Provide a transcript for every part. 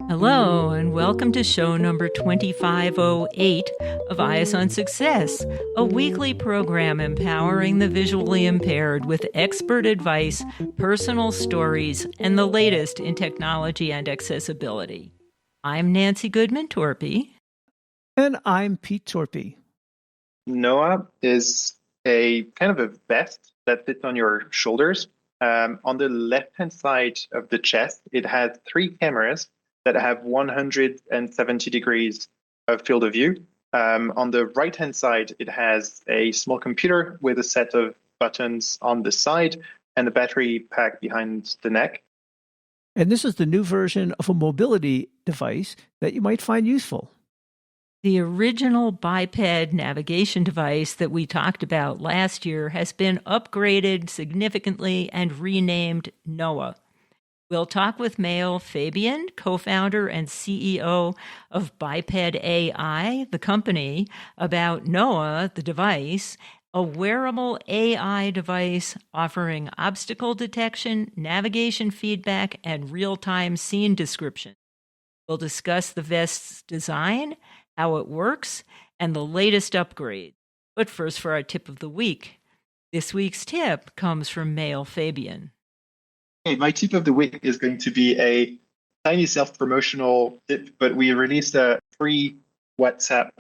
Hello, and welcome to show number 2508 of Eyes on Success, a weekly program empowering the visually impaired with expert advice, personal stories, and the latest in technology and accessibility. I'm Nancy Torpey. And I'm Pete Torpey. NOA is a kind of a vest that fits on your shoulders. On the left-hand side of the chest, it has 3 cameras that have 170 degrees of field of view. On the right-hand side, it has a small computer with a set of buttons on the side and a battery pack behind the neck. And this is the new version of a mobility device that you might find useful. The original biped navigation device that we talked about last year has been upgraded significantly and renamed NOA. We'll talk with Mael Fabien, co-founder and CEO of Biped AI, the company, about NOA, the device, a wearable AI device offering obstacle detection, navigation feedback, and real-time scene description. We'll discuss the vest's design, how it works, and the latest upgrades. But first for our tip of the week. This week's tip comes from Mael Fabien. Hey, my tip of the week is going to be a tiny self-promotional tip, but we released a free WhatsApp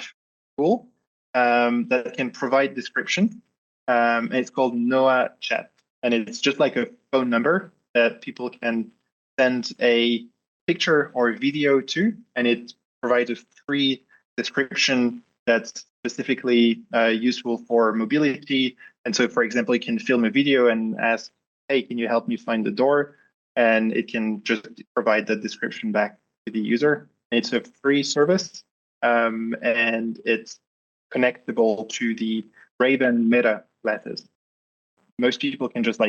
tool that can provide description. And it's called NOA Chat. And it's just like a phone number that people can send a picture or video to, and it provides a free description that's specifically useful for mobility. And so, for example, you can film a video and ask, hey, can you help me find the door? And it can just provide the description back to the user. It's a free service, and it's connectable to the Ray-Ban Meta glasses. Most people can just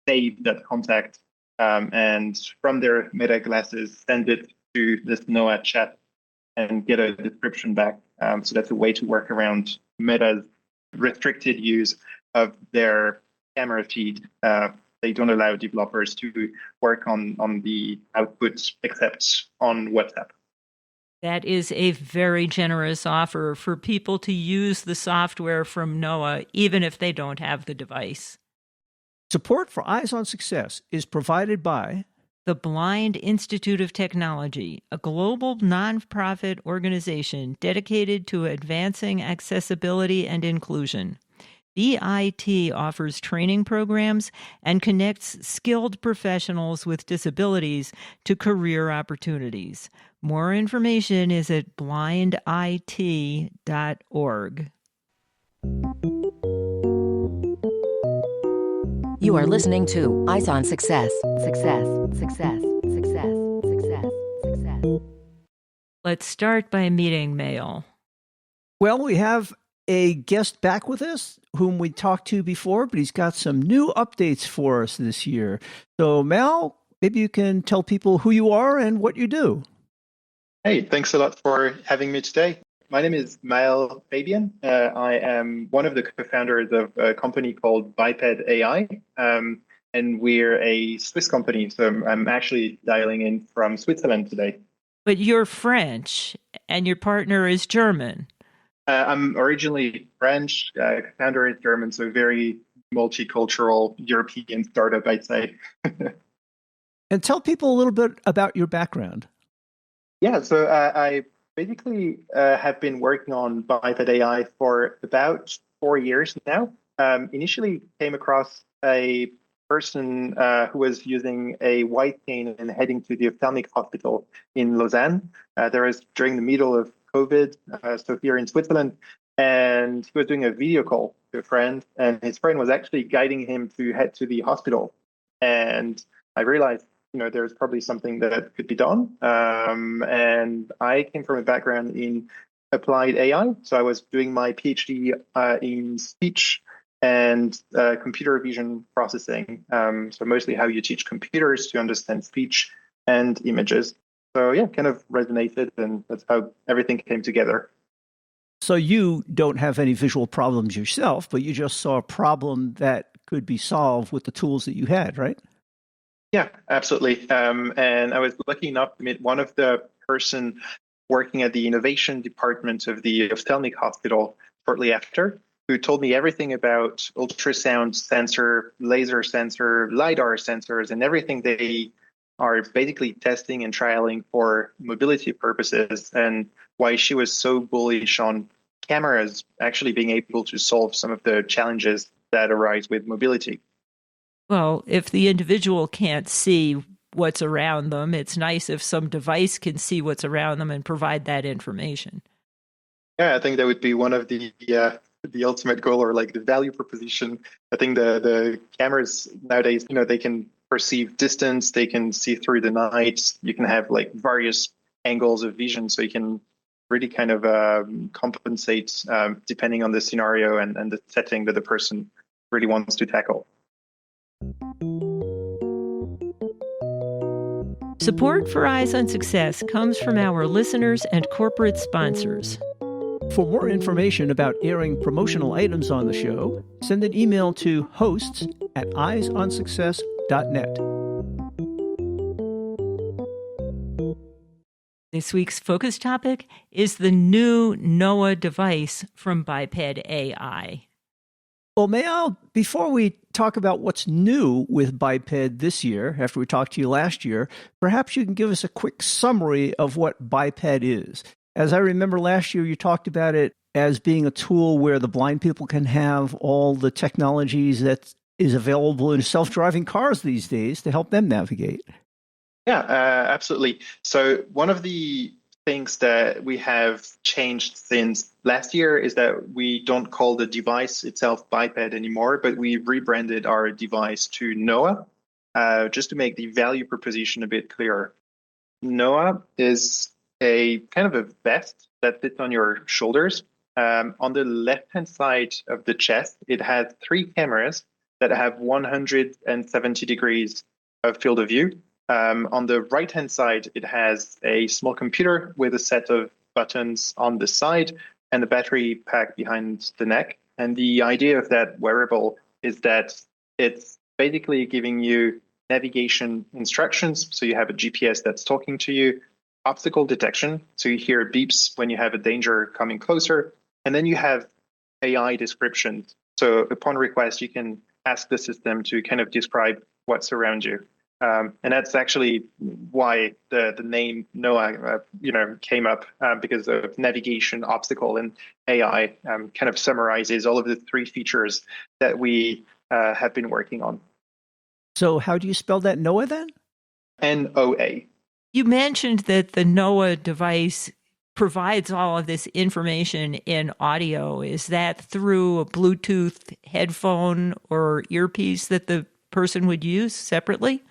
save that contact and from their Meta glasses, send it to this NOA chat and get a description back. So that's a way to work around Meta's restricted use of their camera feed. They don't allow developers to work on the outputs except on WhatsApp. That is a very generous offer for people to use the software from NOA, even if they don't have the device. Support for Eyes on Success is provided by the Blind Institute of Technology, a global nonprofit organization dedicated to advancing accessibility and inclusion. BIT offers training programs and connects skilled professionals with disabilities to career opportunities. More information is at blindit.org. You are listening to Eyes on Success. Success, success, success, success, success. Let's start by meeting Mael. Well, we have a guest back with us whom we talked to before, but he's got some new updates for us this year. So, Mael, maybe you can tell people who you are and what you do. Hey, thanks a lot for having me today. My name is Mael Fabien. I am one of the co-founders of a company called Biped AI, and we're a Swiss company. So I'm actually dialing in from Switzerland today. But you're French, and your partner is German. I'm originally French, founder is German, so very multicultural European startup, I'd say. And tell people a little bit about your background. Yeah, so I basically have been working on Biped AI for about 4 years now. Initially came across a person who was using a white cane and heading to the ophthalmic hospital in Lausanne. There was during the middle of COVID, so here in Switzerland, and he was doing a video call to a friend, and his friend was actually guiding him to head to the hospital. And I realized, there's probably something that could be done. And I came from a background in applied AI, so I was doing my PhD in speech and computer vision processing. So mostly how you teach computers to understand speech and images. So yeah, kind of resonated, and that's how everything came together. So you don't have any visual problems yourself, but you just saw a problem that could be solved with the tools that you had, right? Yeah, absolutely. And I was lucky enough to meet one of the person working at the innovation department of the ophthalmic hospital shortly after, who told me everything about ultrasound sensor, laser sensor, LiDAR sensors, and everything they are basically testing and trialing for mobility purposes, and why she was so bullish on cameras actually being able to solve some of the challenges that arise with mobility. Well, if the individual can't see what's around them, it's nice if some device can see what's around them and provide that information. Yeah, I think that would be one of the ultimate goal, or like the value proposition. I think the cameras nowadays, they can perceive distance, they can see through the night. You can have like various angles of vision, so you can really kind of compensate depending on the scenario and the setting that the person really wants to tackle. Support for Eyes on Success comes from our listeners and corporate sponsors. For more information about airing promotional items on the show, send an email to hosts@eyesonsuccess.net. This week's focus topic is the new NOA device from Biped AI. Well, Mael, before we talk about what's new with Biped this year, after we talked to you last year, perhaps you can give us a quick summary of what Biped is. As I remember last year, you talked about it as being a tool where the blind people can have all the technologies that is available in self-driving cars these days to help them navigate. Yeah, absolutely. So one of the things that we have changed since last year is that we don't call the device itself Biped anymore, but we rebranded our device to NOA, just to make the value proposition a bit clearer. NOA is a kind of a vest that fits on your shoulders. On the left-hand side of the chest, it has 3 cameras that have 170 degrees of field of view. On the right-hand side, it has a small computer with a set of buttons on the side and a battery pack behind the neck. And the idea of that wearable is that it's basically giving you navigation instructions. So you have a GPS that's talking to you, obstacle detection. So you hear beeps when you have a danger coming closer. And then you have AI descriptions. So upon request, you can ask the system to kind of describe what's around you. And that's actually why the name NOA, came up, because of navigation, obstacle, and AI kind of summarizes all of the 3 features that we have been working on. So how do you spell that NOA then? NOA. You mentioned that the NOA device provides all of this information in audio. Is that through a Bluetooth headphone or earpiece that the person would use separately?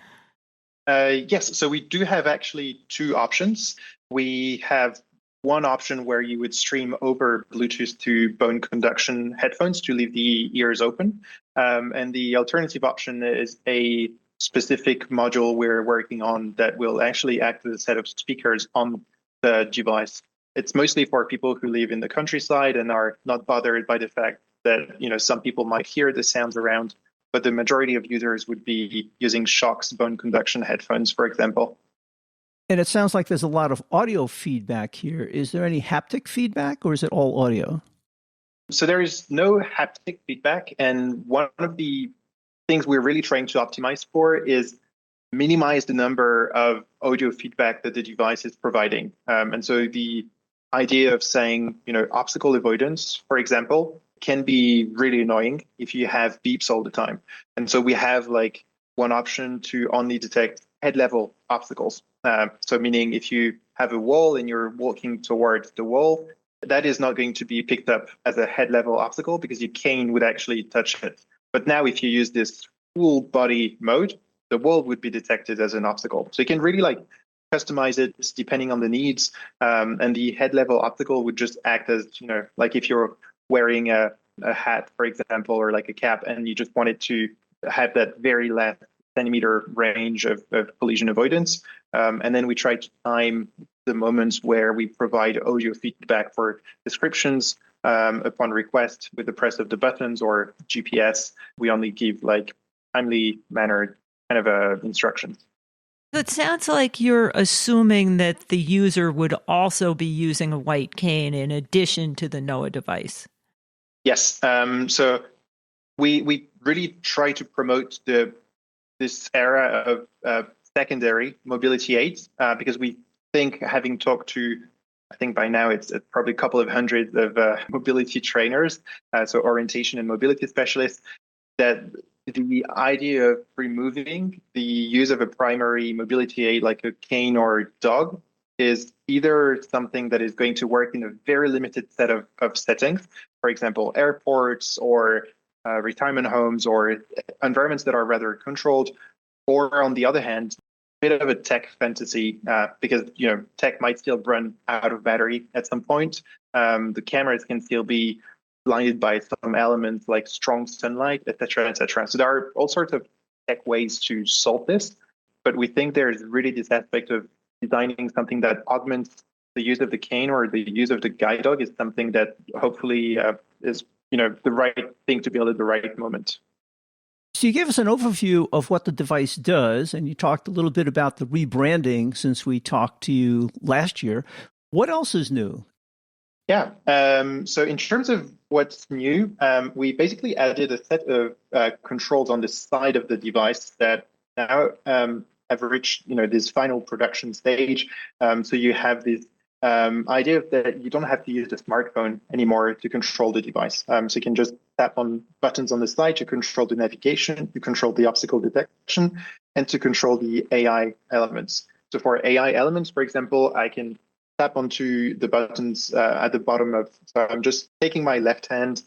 Yes, so we do have actually 2 options. We have one option where you would stream over Bluetooth to bone conduction headphones to leave the ears open. And the alternative option is a specific module we're working on that will actually act as a set of speakers on the device. It's mostly for people who live in the countryside and are not bothered by the fact that, some people might hear the sounds around, but the majority of users would be using Shock's bone conduction headphones, for example. And it sounds like there's a lot of audio feedback here. Is there any haptic feedback, or is it all audio? So there is no haptic feedback. And one of the things we're really trying to optimize for is minimize the number of audio feedback that the device is providing. And so the idea of saying, obstacle avoidance, for example, can be really annoying if you have beeps all the time. And so we have like one option to only detect head level obstacles. So meaning if you have a wall and you're walking towards the wall, that is not going to be picked up as a head level obstacle because your cane would actually touch it. But now if you use this full body mode, the wall would be detected as an obstacle. So you can really like customize it depending on the needs. And the head level obstacle would just act as, like if you're wearing a hat, for example, or like a cap, and you just wanted to have that very last centimeter range of collision avoidance. And then we try to time the moments where we provide audio feedback for descriptions upon request with the press of the buttons or GPS. We only give like timely mannered kind of instructions. So it sounds like you're assuming that the user would also be using a white cane in addition to the NOA device. Yes. So we really try to promote this era of secondary mobility aids because we think, having talked to, I think by now it's probably a couple of hundreds of mobility trainers, so orientation and mobility specialists, that the idea of removing the use of a primary mobility aid like a cane or dog is either something that is going to work in a very limited set of settings, for example, airports or retirement homes or environments that are rather controlled, or on the other hand, a bit of a tech fantasy because tech might still run out of battery at some point. The cameras can still be blinded by some elements like strong sunlight, et cetera, et cetera. So there are all sorts of tech ways to solve this, but we think there's really this aspect of designing something that augments the use of the cane or the use of the guide dog is something that hopefully is the right thing to build at the right moment. So you gave us an overview of what the device does, and you talked a little bit about the rebranding since we talked to you last year. What else is new? Yeah. So in terms of what's new, we basically added a set of controls on the side of the device that now have reached this final production stage. So you have this idea that you don't have to use the smartphone anymore to control the device. So you can just tap on buttons on the side to control the navigation, to control the obstacle detection, and to control the AI elements. So for AI elements, for example, I can tap onto the buttons at the bottom of, so I'm just taking my left hand,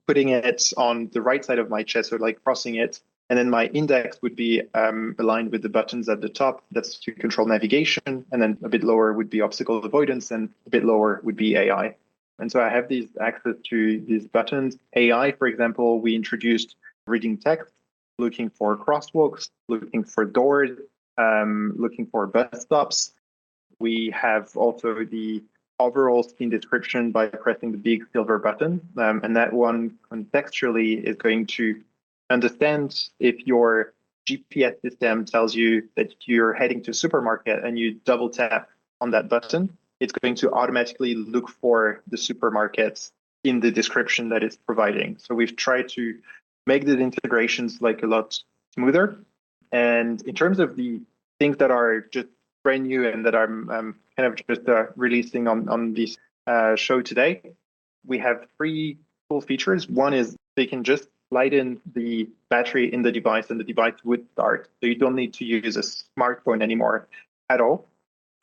putting it on the right side of my chest, so like crossing it. And then my index would be aligned with the buttons at the top. That's to control navigation. And then a bit lower would be obstacle avoidance, and a bit lower would be AI. And so I have these access to these buttons. AI, for example, we introduced reading text, looking for crosswalks, looking for doors, looking for bus stops. We have also the overall scene description by pressing the big silver button. And that one contextually is going to understand if your GPS system tells you that you're heading to a supermarket and you double tap on that button, it's going to automatically look for the supermarkets in the description that it's providing. So we've tried to make the integrations like a lot smoother. And in terms of the things that are just brand new and that I'm kind of just releasing on this show today, we have 3 cool features. One is they can just slide in the battery in the device and the device would start. So you don't need to use a smartphone anymore at all.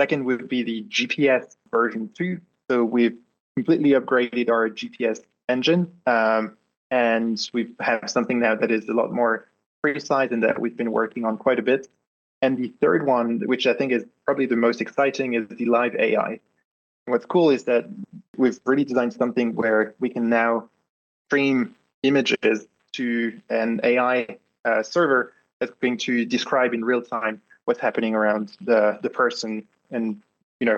Second would be the GPS version 2. So we've completely upgraded our GPS engine and we have something now that is a lot more precise and that we've been working on quite a bit. And the third one, which I think is probably the most exciting, is the live AI. What's cool is that we've really designed something where we can now stream images to an AI server that's going to describe in real time what's happening around the person and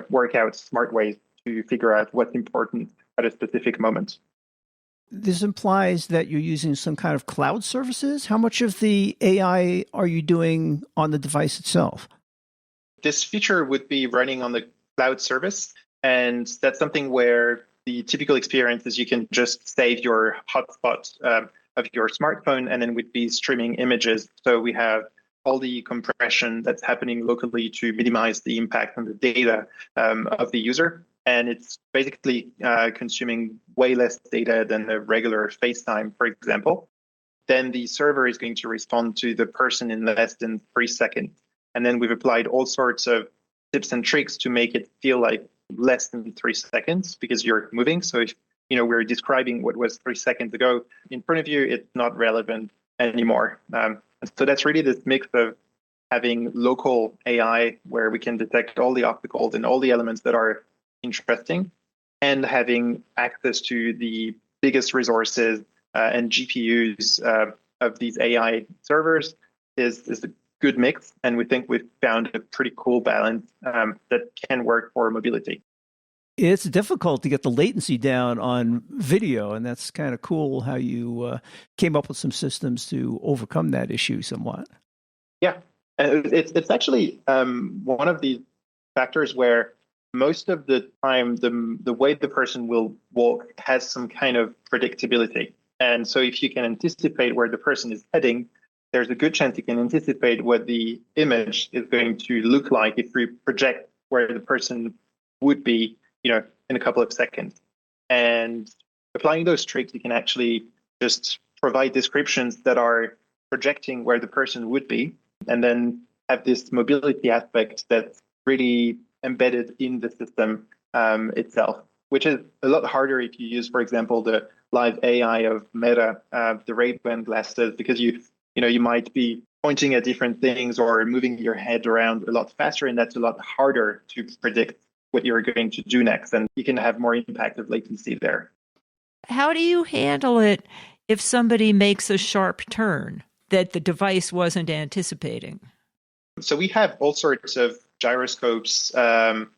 work out smart ways to figure out what's important at a specific moment. This implies that you're using some kind of cloud services. How much of the AI are you doing on the device itself? This feature would be running on the cloud service, and that's something where the typical experience is you can just save your hotspot of your smartphone, and then we'd be streaming images. So we have all the compression that's happening locally to minimize the impact on the data of the user. And it's basically consuming way less data than a regular FaceTime, for example. Then the server is going to respond to the person in less than 3 seconds. And then we've applied all sorts of tips and tricks to make it feel like less than 3 seconds because you're moving. So if we're describing what was 3 seconds ago in front of you, it's not relevant anymore. So that's really this mix of having local AI where we can detect all the obstacles and all the elements that are interesting, and having access to the biggest resources and GPUs of these AI servers is a good mix. And we think we've found a pretty cool balance that can work for mobility. It's difficult to get the latency down on video, and that's kind of cool how you came up with some systems to overcome that issue somewhat. Yeah, It's actually one of these factors where most of the time the way the person will walk has some kind of predictability. And so if you can anticipate where the person is heading, there's a good chance you can anticipate what the image is going to look like if we project where the person would be, in a couple of seconds. And applying those tricks, you can actually just provide descriptions that are projecting where the person would be, and then have this mobility aspect that's really embedded in the system itself, which is a lot harder if you use, for example, the live AI of Meta, the Ray-Ban glasses, because you might be pointing at different things or moving your head around a lot faster, and that's a lot harder to predict what you're going to do next, and you can have more impact of latency there. How do you handle it if somebody makes a sharp turn that the device wasn't anticipating? So we have all sorts of gyroscopes on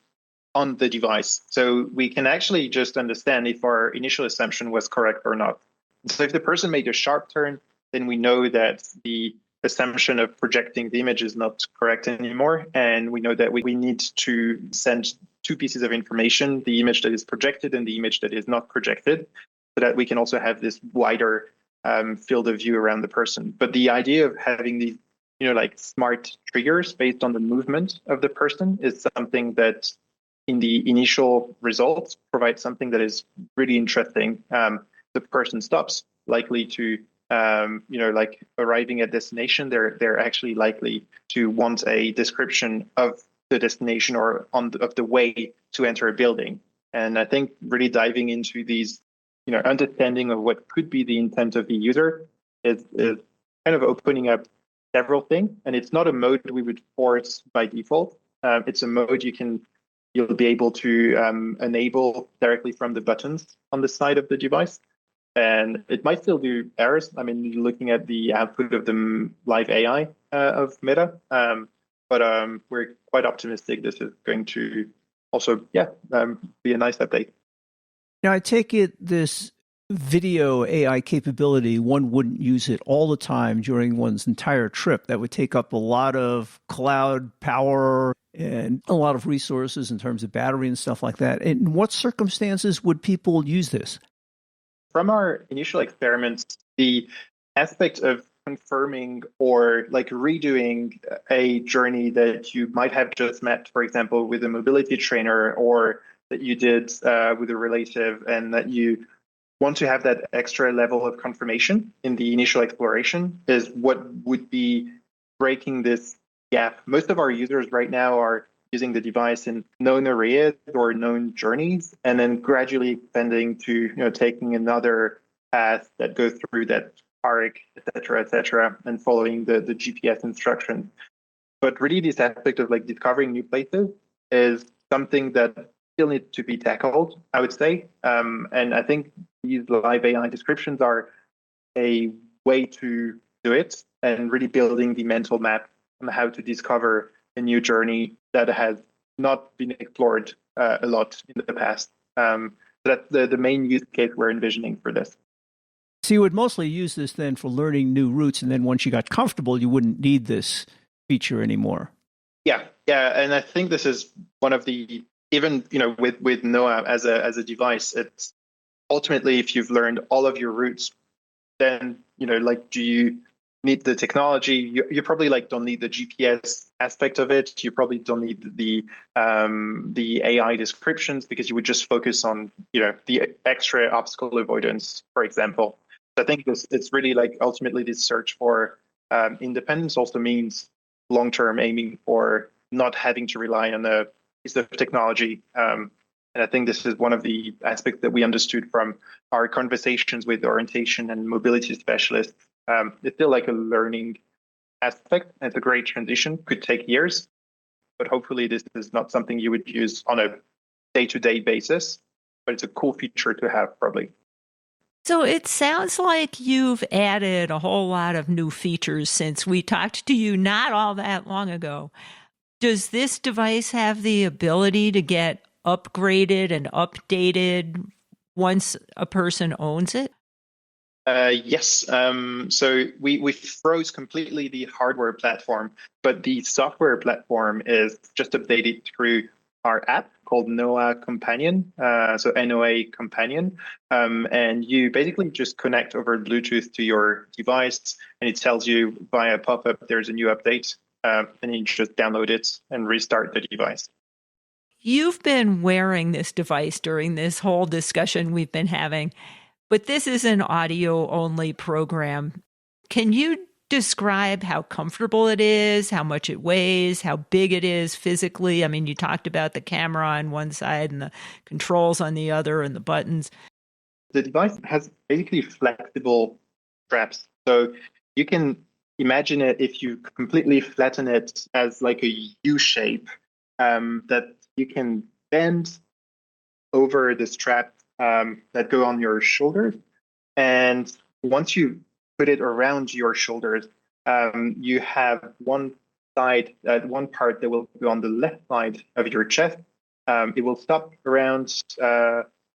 the device. So we can actually just understand if our initial assumption was correct or not. So if the person made a sharp turn, then we know that the assumption of projecting the image is not correct anymore. And we know that we need to send two pieces of information, the image that is projected and the image that is not projected, so that we can also have this wider field of view around the person. But the idea of having these like smart triggers based on the movement of the person is something that in the initial results provides something that is really interesting. The person stops, likely to, like arriving at destination, they're actually likely to want a description of the destination or of the way to enter a building. And I think really diving into these, understanding of what could be the intent of the user is kind of opening up several things. And it's not a mode we would force by default. It's a mode you'll be able to enable directly from the buttons on the side of the device. And it might still do errors. I mean, you're looking at the output of the live AI of Meta, but we're quite optimistic this is going to also, be a nice update. Now, I take it this video AI capability, one wouldn't use it all the time during one's entire trip. That would take up a lot of cloud power and a lot of resources in terms of battery and stuff like that. In what circumstances would people use this? From our initial experiments, the aspect of confirming or like redoing a journey that you might have just met, for example, with a mobility trainer, or that you did with a relative, and that you want to have that extra level of confirmation in the initial exploration, is what would be breaking this gap. Most of our users right now are using the device in known areas or known journeys, and then gradually expanding to taking another path that goes through that park, et cetera, and following the GPS instructions. But really, this aspect of like discovering new places is something that still needs to be tackled, I would say. And I think these live AI descriptions are a way to do it, and really building the mental map on how to discover a new journey that has not been explored a lot in the past. That's the main use case we're envisioning for this. So you would mostly use this then for learning new routes, and then once you got comfortable, you wouldn't need this feature anymore. Yeah, and I think this is one of the, even with NOA as a device, it's ultimately, if you've learned all of your routes, then do you need the technology? You probably don't need the GPS aspect of it. You probably don't need the AI descriptions, because you would just focus on the extra obstacle avoidance, for example. So I think it's really ultimately this search for independence also means long-term aiming for not having to rely on a piece of technology. And I think this is one of the aspects that we understood from our conversations with orientation and mobility specialists. It's still a learning aspect. It's a great transition, could take years, but hopefully this is not something you would use on a day-to-day basis, but it's a cool feature to have probably. So it sounds like you've added a whole lot of new features since we talked to you not all that long ago. Does this device have the ability to get upgraded and updated once a person owns it? Yes. So we froze completely the hardware platform, but the software platform is just updated through our app called NOA Companion, so NOA Companion. And you basically just connect over Bluetooth to your device, and it tells you via pop-up there's a new update, and you just download it and restart the device. You've been wearing this device during this whole discussion we've been having, but this is an audio-only program. Can you describe how comfortable it is, how much it weighs, how big it is physically? I mean, you talked about the camera on one side and the controls on the other and the buttons. The device has basically flexible straps. So you can imagine it if you completely flatten it as like a U shape, that you can bend over the strap that go on your shoulders. And once you put it around your shoulders, you have one part that will go on the left side of your chest. It will stop around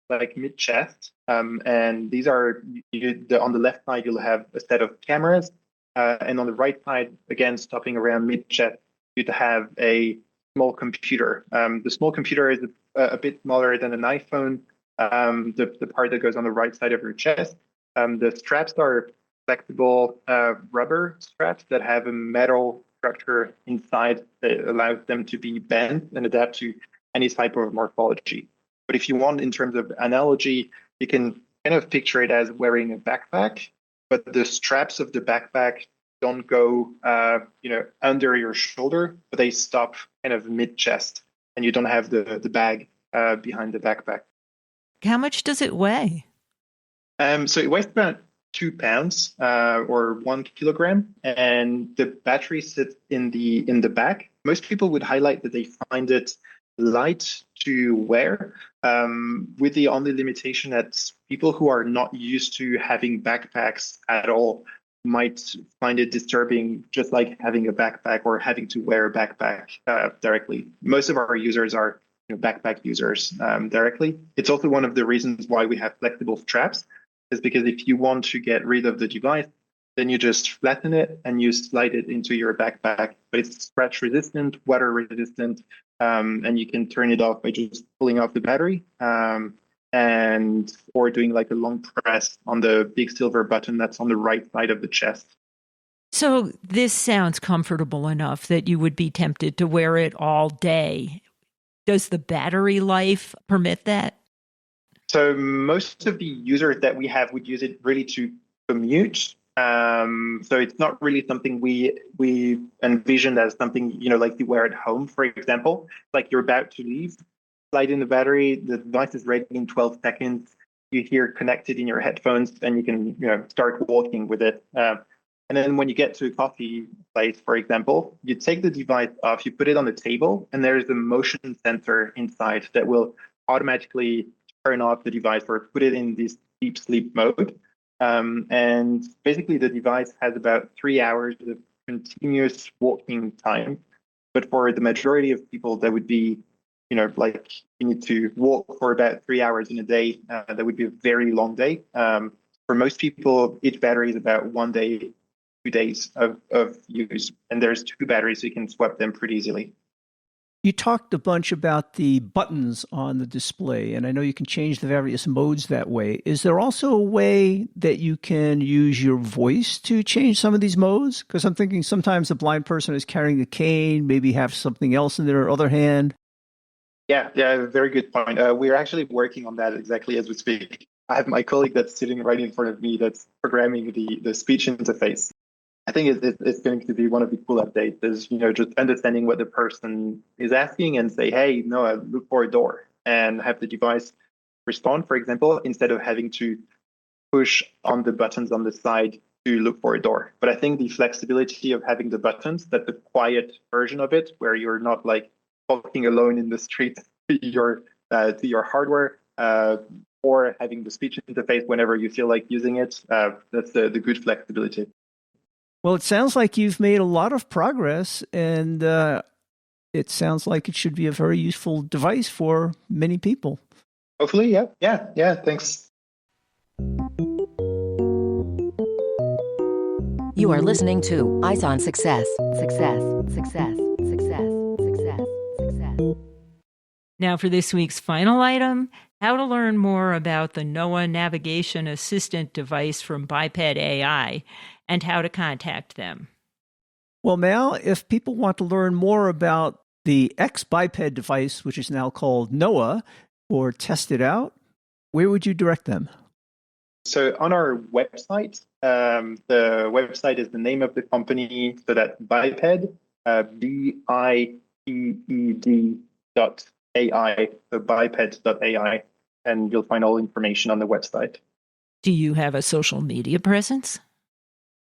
like mid-chest. And these are, on the left side, you'll have a set of cameras. And on the right side, again, stopping around mid-chest, you'd have a small computer. The small computer is a bit smaller than an iPhone, the part that goes on the right side of your chest. The straps are flexible rubber straps that have a metal structure inside that allows them to be bent and adapt to any type of morphology. But if you want, in terms of analogy, you can kind of picture it as wearing a backpack, but the straps of the backpack don't go, under your shoulder, but they stop kind of mid-chest, and you don't have the bag behind the backpack. How much does it weigh? So it weighs about 2 pounds or 1 kilogram, and the battery sits in the back. Most people would highlight that they find it light to wear, with the only limitation that people who are not used to having backpacks at all might find it disturbing, just like having a backpack or having to wear a backpack directly. Most of our users are backpack users directly. It's also one of the reasons why we have flexible straps, is because if you want to get rid of the device, then you just flatten it and you slide it into your backpack. But it's scratch resistant, water resistant, and you can turn it off by just pulling off the battery, or doing like a long press on the big silver button that's on the right side of the chest. So this sounds comfortable enough that you would be tempted to wear it all day. Does the battery life permit that? So most of the users that we have would use it really to commute. So it's not really something we envisioned as something, like you wear at home, for example. Like you're about to leave, slide in the battery, the device is ready in 12 seconds. You hear connected in your headphones, and you can, start walking with it. And then when you get to a coffee place, for example, you take the device off, you put it on the table, and there's a motion sensor inside that will automatically turn off the device or put it in this deep sleep mode. And basically, the device has about 3 hours of continuous walking time. But for the majority of people, that would be, like you need to walk for about 3 hours in a day. That would be a very long day. For most people, each battery is about 1 day, 2 days of use. And there's 2 batteries, so you can swap them pretty easily. You talked a bunch about the buttons on the display, and I know you can change the various modes that way. Is there also a way that you can use your voice to change some of these modes? Because I'm thinking sometimes a blind person is carrying a cane, maybe have something else in their other hand. Yeah, very good point. We're actually working on that exactly as we speak. I have my colleague that's sitting right in front of me that's programming the speech interface. I think it's going to be one of the cool updates is, just understanding what the person is asking and say, hey, Noah, look for a door, and have the device respond, for example, instead of having to push on the buttons on the side to look for a door. But I think the flexibility of having the buttons, that the quiet version of it, where you're not like walking alone in the street to your hardware, or having the speech interface whenever you feel like using it, that's the good flexibility. Well, it sounds like you've made a lot of progress, and it sounds like it should be a very useful device for many people. Hopefully, yeah. Thanks. You are listening to Eyes on Success. Success, success, success, success, success. Now for this week's final item, how to learn more about the NOA Navigation Assistant device from Biped AI and how to contact them. Well, Mael, if people want to learn more about the X-Biped device, which is now called NOA, or test it out, where would you direct them? So on our website, the website is the name of the company, so that's Biped, BIPED.AI, so biped.ai, and you'll find all information on the website. Do you have a social media presence?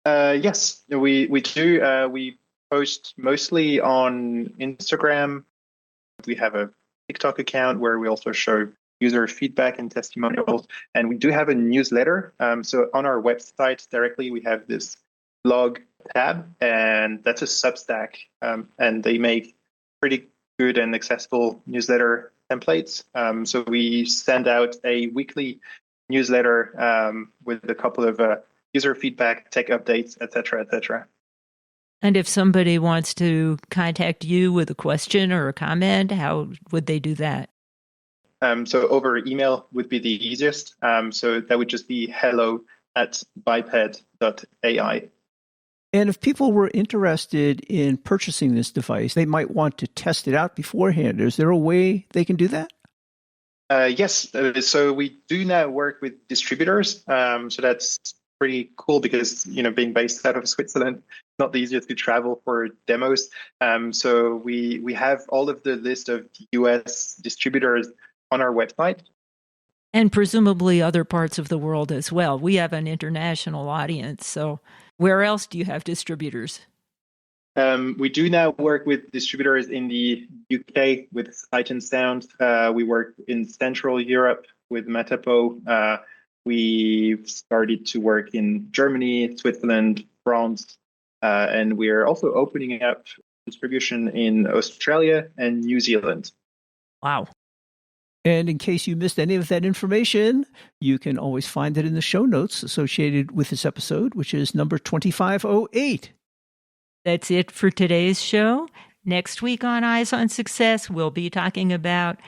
Yes, we do. We post mostly on Instagram. We have a TikTok account where we also show user feedback and testimonials. And we do have a newsletter. So on our website directly, we have this blog tab, and that's a Substack. And they make pretty good and accessible newsletter templates. So we send out a weekly newsletter with a couple of user feedback, tech updates, et cetera, et cetera. And if somebody wants to contact you with a question or a comment, how would they do that? So over email would be the easiest. So that would just be hello@biped.ai. And if people were interested in purchasing this device, they might want to test it out beforehand. Is there a way they can do that? Yes. So we do now work with distributors. So that's pretty cool because, being based out of Switzerland, not the easiest to travel for demos. So we have all of the list of US distributors on our website. And presumably other parts of the world as well. We have an international audience. So where else do you have distributors? We do now work with distributors in the UK with Sight and Sound. We work in Central Europe with Metapo. We've started to work in Germany, Switzerland, France, and we're also opening up distribution in Australia and New Zealand. Wow. And in case you missed any of that information, you can always find it in the show notes associated with this episode, which is number 2508. That's it for today's show. Next week on Eyes on Success, we'll be talking about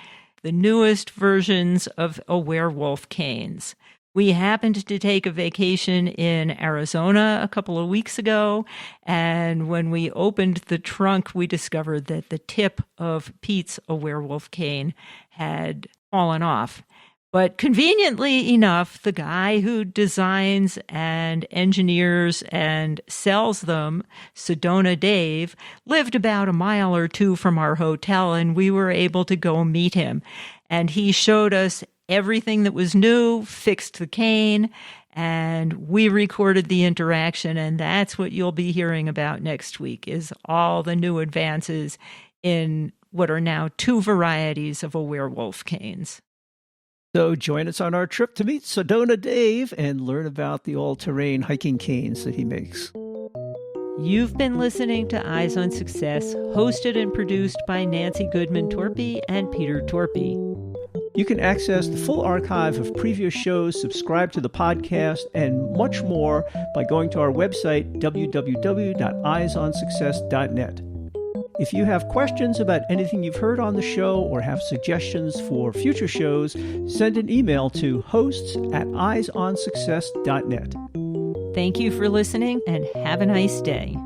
the newest versions of a werewolf canes. We happened to take a vacation in Arizona a couple of weeks ago, and when we opened the trunk, we discovered that the tip of Pete's a werewolf cane had fallen off. But conveniently enough, the guy who designs and engineers and sells them, Sedona Dave, lived about a mile or two from our hotel, and we were able to go meet him. And he showed us everything that was new, fixed the cane, and we recorded the interaction. And that's what you'll be hearing about next week, is all the new advances in what are now 2 varieties of a werewolf canes. So join us on our trip to meet Sedona Dave and learn about the all-terrain hiking canes that he makes. You've been listening to Eyes on Success, hosted and produced by Nancy Goodman-Torpey and Peter Torpey. You can access the full archive of previous shows, subscribe to the podcast, and much more by going to our website, www.eyesonsuccess.net. If you have questions about anything you've heard on the show or have suggestions for future shows, send an email to hosts@eyesonsuccess.net. Thank you for listening and have a nice day.